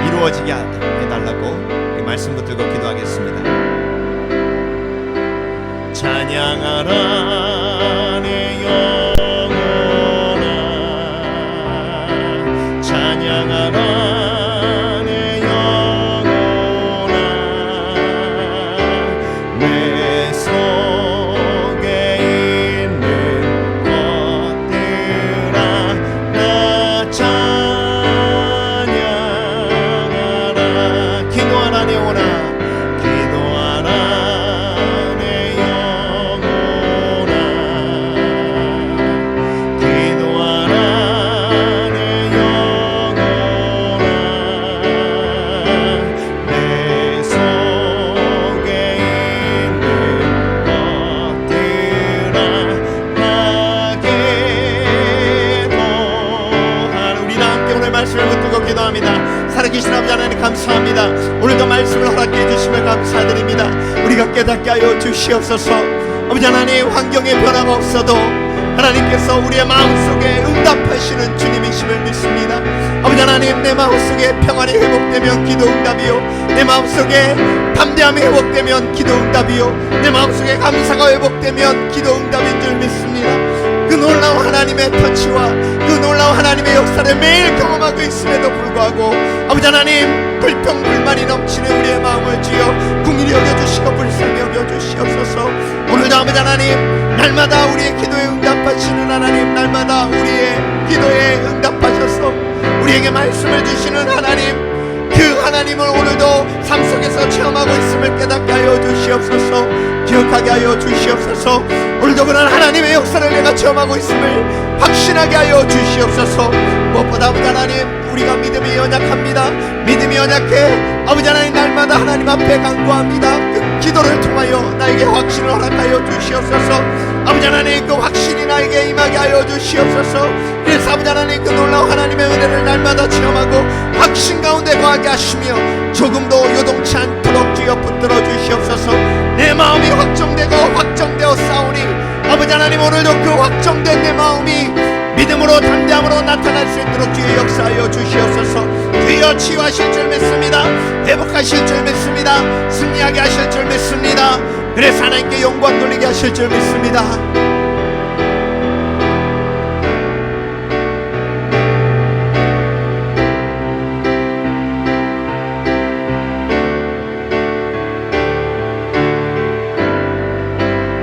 이루어지게 해달라고 이 말씀 붙들고 기도하겠습니다. 찬양하라 내 영혼아, 찬양하라 내 영혼아, 내 속에 있는 것들아 나 찬양하라. 기도하라 내 영혼아, 기도하라 내 영혼아, 기도하라 내 영혼아, 내 속에 있는 것들아 나게도 하라. 우리 다 함께 오늘 말씀을 붙들고 기도합니다. 살아계신 아버지 하나님 감사합니다. 오늘도 말씀을 허락해 주심을 감사드립니다. 우리가 깨닫게 하여 주시옵소서. 아버지 하나님, 환경에 변화가 없어도 하나님께서 우리의 마음속에 응답하시는 주님이심을 믿습니다. 아버지 하나님, 내 마음속에 평안이 회복되면 기도 응답이요, 내 마음속에 담대함이 회복되면 기도 응답이요, 내 마음속에 감사가 회복되면 기도 응답인 줄 믿습니다. 그 놀라운 하나님의 터치와 그 놀라운 하나님의 역사를 매일 경험하고 있음에도 불구하고 아버지 하나님, 불평불만이 넘치는 우리의 마음을 주여 긍휼히 여겨주시고 불쌍히 여겨주시옵소서. 오늘도 아버지 하나님, 날마다 우리의 기도에 응답하시는 하나님, 날마다 우리의 기도에 응답하셔서 우리에게 말씀을 주시는 하나님, 그 하나님을 오늘도 삶 속에서 체험하고 있음을 깨닫게 하여 주시옵소서. 기억하게 하여 주시옵소서. 오늘도 그런 하나님의 역사를 내가 체험하고 있음을 확신하게 하여 주시옵소서. 무엇보다 아버지 하나님, 우리가 믿음이 연약합니다. 믿음이 연약해 아버지 하나님, 날마다 하나님 앞에 간구합니다. 그 기도를 통하여 나에게 확신을 허락하여 주시옵소서. 아버지 하나님, 그 확신이 나에게 임하게 하여 주시옵소서. 그래서 아버지 하나님, 그 놀라운 하나님의 은혜를 날마다 체험하고 확신 가운데 거하게 하시며 조금도 요동치 않도록 주여 붙들어 주시옵소서. 내 마음이 확정되고 확정되어 싸우니 아버지 하나님, 오늘도 그 확정된 내 마음이 믿음으로 담대함으로 나타날 수 있도록 주여 역사하여 주시옵소서. 주여 치유하실 줄 믿습니다. 회복하실 줄 믿습니다. 승리하게 하실 줄 믿습니다. 그래서 하나님께 영광 돌리게 하실 줄 믿습니다.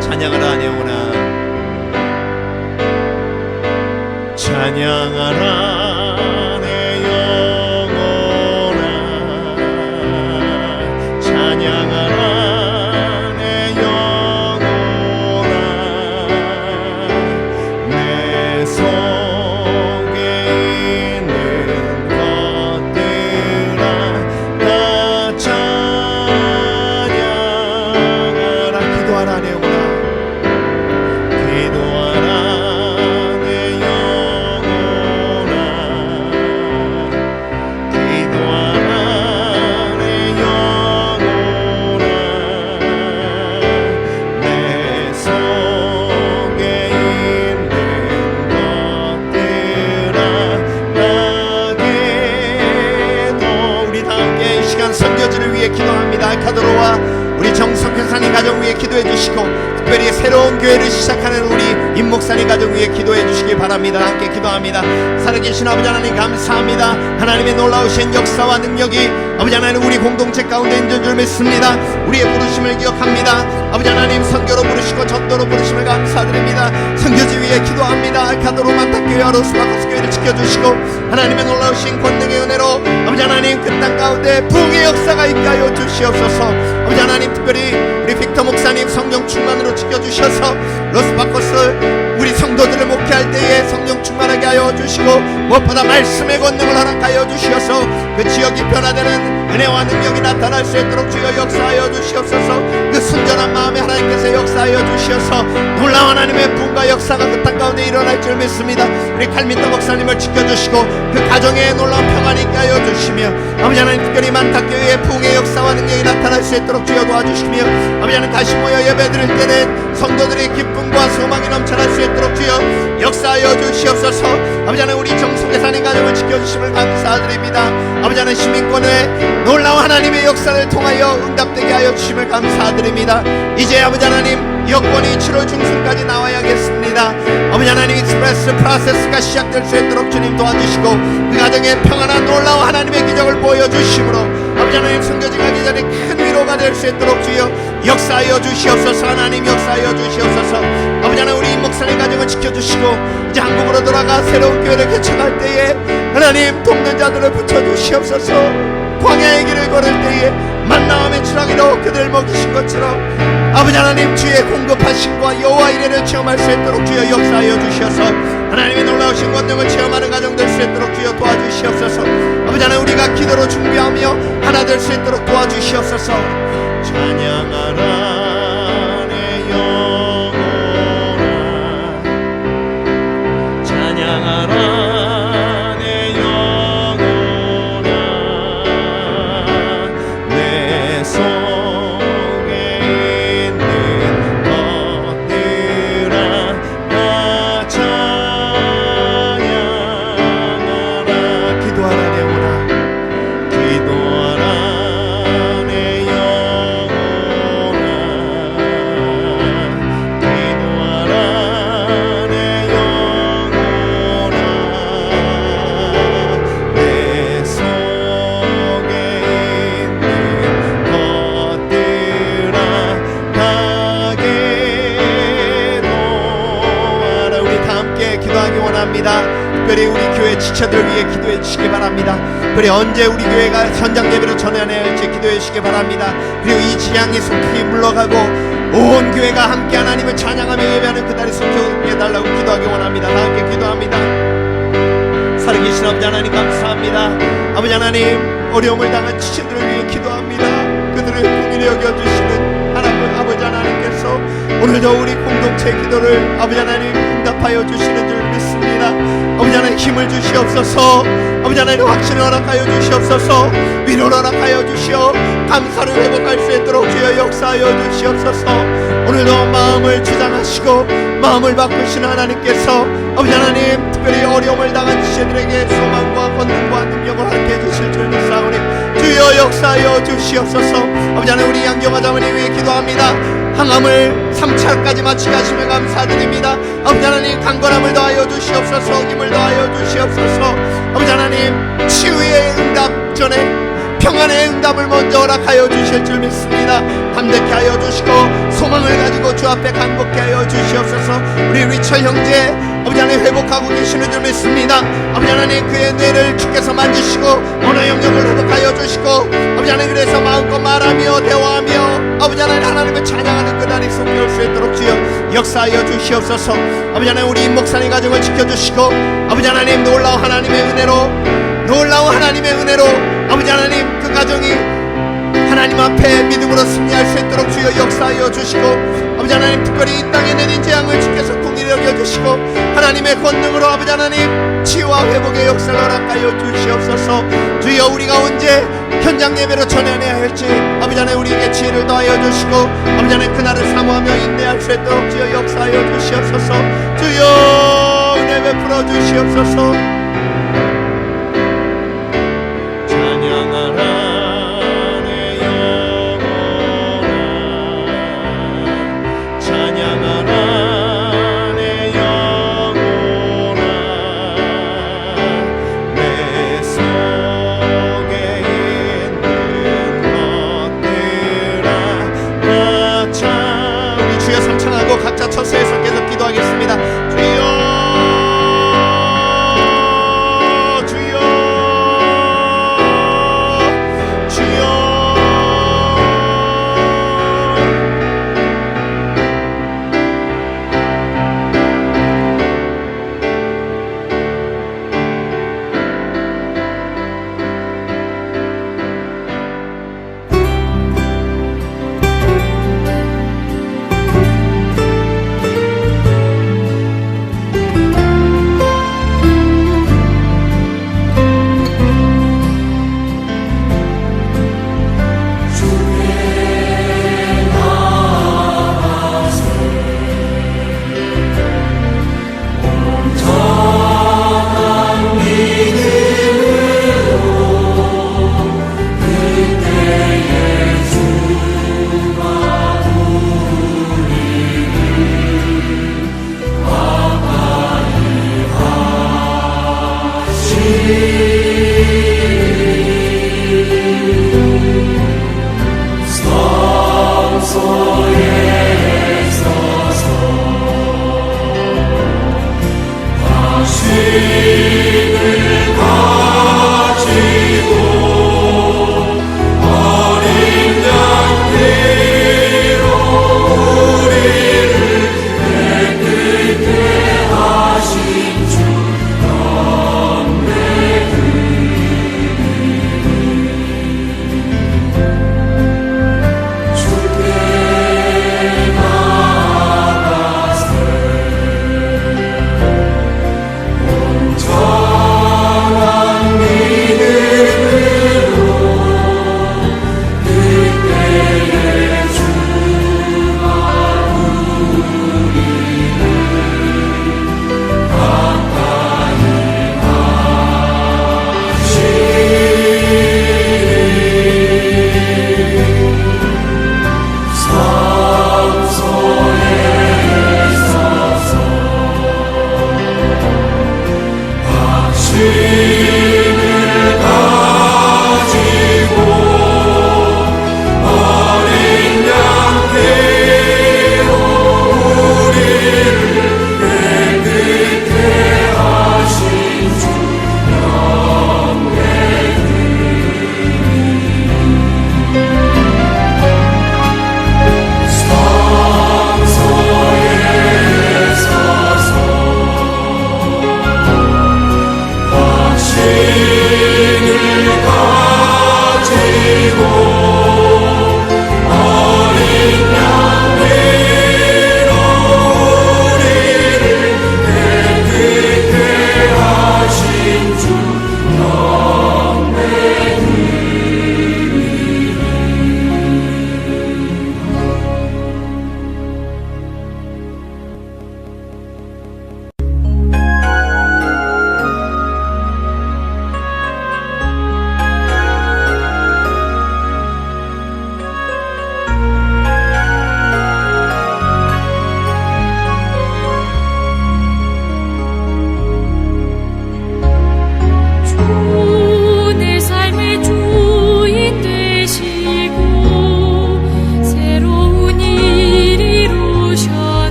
찬양하라 내 영혼아, 찬양하라 내 영혼아, 찬양하라 내 영혼아, 내 속에 있는 것들아 나 찬양하라. 기도하라 내 영혼아, 기도하라 내 영혼아, 기도하라 내 영혼아, 내 속에 있는 것들아 나게도. 우리 다 함께 이 시간 선교지를 위해 기도합니다. 카드로와 우리 정석회사님 가정 위해 기도해 주시고, 특별히 새로운 교회를 시작하는 우리 임 목사님 가정 위해 기도해 주시기 바랍니다. 함께 기도합니다. 살아계신 아버지 하나님 감사합니다. 하나님의 놀라우신 역사와 능력이 아버지 하나님 우리 공동체 가운데 있는 줄 믿습니다. 우리의 부르심을 기억합니다. 아버지 하나님, 선교로 부르시고 전도로 부르심을 감사드립니다. 선교지 위해 기도합니다. 가도로 만탁교회와 로스바코스 교회를 지켜주시고 하나님의 놀라우신 권능의 은혜로 아버지 하나님, 그 땅 가운데 부흥의 역사가 있게 하여 주시옵소서. 아버지 하나님, 특별히 우리 빅터 목사님 성령 충만으로 지켜주셔서 로스바코스 우리 성도들을 목회할 때에 성령 충만하게 하여 주시고, 무엇보다 말씀의 권능을 허락하여 주시어서 그 지역이 변화되는 은혜와 능력이 나타날 수 있도록 주여 역사하여 주시옵소서. 그 순전한 마음에 하나님께서 역사하여 주시어서 놀라운 하나님의 부흥과 역사가 그 땅 가운데 일어날 줄 믿습니다. 우리 칼민도 목사님을 지켜주시고 그 가정에 놀라운 평안이 있게 하여 주시며 아버지 하나님 특별히 만탁교회의 부흥의 역사와 능력이 나타날 수 있도록 주여 도와주시며 아버지 하나님 다시 모여 예배드릴 때는 성도들의 기쁨과 소망이 넘쳐날 수 있도록 주여 역사하여 주시옵소서. 아버지 하나님 우리 정속에 사는 가정을 지켜주심을 감사드립니다. 아버지 하나님 시민권의 놀라운 하나님의 역사를 통하여 응답되게 하여 주심을 감사드립니다. 이제 아버지 하나님 여권이 7월 중순까지 나와야겠습니다. 아버지 하나님 익스프레스 프로세스가 시작될 수 있도록 주님 도와주시고 그 가정에 평안한 놀라운 하나님의 기적을 보여주심으로 아버지 하나님 선교지 가기 전에 큰 위로가 될 수 있도록 주여 역사하여 주시옵소서. 하나님 역사하여 주시옵소서. 아버지 하나님 우리 목사님 가정을 지켜주시고 이제 한국으로 돌아가 새로운 교회를 개척할 때에 하나님 돕는 자들을 붙여주시옵소서. 광야의 길을 걸을 때에 만나와 추락이로 그들 먹이신 것처럼 아버지 하나님 주의 공급하심과 여호와 이레를 체험할 수 있도록 주여 역사하여 주셔서 하나님의 놀라우신 권능을 체험하는 가정 될 수 있도록 주여 도와주시옵소서. 아버지 하나님 우리가 기도로 준비하며 하나 될 수 있도록 도와주시옵소서. 찬양하라 내 영혼아 찬양하라 내 영혼아 내 속에 있는 것들아 다 찬양하라. 기도하라 내 영혼아 기도하라 내 영혼아 기도하라 내 영혼아 내 속에 있는 것들아 다 괴로워하라. 우리 다 함께 기도하기 원합니다. 특별히 우리 교회 지체들 위해 기도해 주시기 바랍니다. 그래 언제 우리 교회가 현장 예배로 전환해야 할지 기도해 주시기 바랍니다. 그리고 이 지향이 속히 물러가고 온 교회가 함께 하나님을 찬양하며 예배하는 그날이 속히 해달라고 기도하기 원합니다. 다 함께 기도합니다. 살아계신 아버지 하나님 감사합니다. 아버지 하나님 어려움을 당한 지체들을 위해 기도합니다. 그들을 긍휼히 여겨주시는 하나님 아버지 하나님께서 오늘도 우리 공동체 기도를 아버지 하나님 응답하여 주시는 줄 믿습니다. 아버지 하나님 힘을 주시옵소서. 아버지 하나님 확신을 허락하여 주시옵소서. 위로를 허락하여 주시어 감사를 회복할 수 있도록 주여 역사하여 주시옵소서. 오늘도 마음을 주장하시고 마음을 바꾸시는 하나님께서 아버지 하나님 특별히 어려움을 당한 지체들에게 소망과 권능과 능력을 함께 해주실 줄 믿사오니 주여 역사하여 주시옵소서. 아버지 하나님 우리 양경화 자매님 위해 기도합니다. 항암을 3차까지 마치게 하시며 감사드립니다. 아버지 하나님 강건함을 더하여 주시옵소서. 힘을 더하여 주시옵소서. 아버지 하나님 치유의 응답 전에 평안의 응답을 먼저 허락하여 주실 줄 믿습니다. 담대케 하여 주시고 소망을 가지고 주 앞에 간곡케 하여 주시옵소서. 우리 리철 형제 아버지 하나님 회복하고 계시는 줄 믿습니다. 아버지 하나님 그의 뇌를 주께서 만지시고 언어 영역을 회복하여 주시고 아버지 하나님 그래서 마음껏 말하며 대화하며 아버지 하나님 하나님을 찬양하는 그날이 속히 올 수 있도록 주여 역사하여 주시옵소서. 아버지 하나님 우리 목사님 가정을 지켜주시고 아버지 하나님 놀라운 하나님의 은혜로 아버지 하나님 그 가정이 하나님 앞에 믿음으로 승리할 수 있도록 주여 역사하여 주시고 아버지 하나님 특별히 이 땅에 내린 재앙을 주께서 긍휼히 여겨주시고 하나님의 권능으로 아버지 하나님 치유와 회복의 역사를 허락하여 주시옵소서. 주여 우리가 언제 현장 예배로 전환해야 할지 아버지 하나님 우리에게 지혜를 더하여 주시고 아버지 하나님 그날을 사모하며 인내할 수 있도록 주여 역사하여 주시옵소서. 주여 은혜 베풀어 주시옵소서. 각자 처소에서 계속 기도하겠습니다.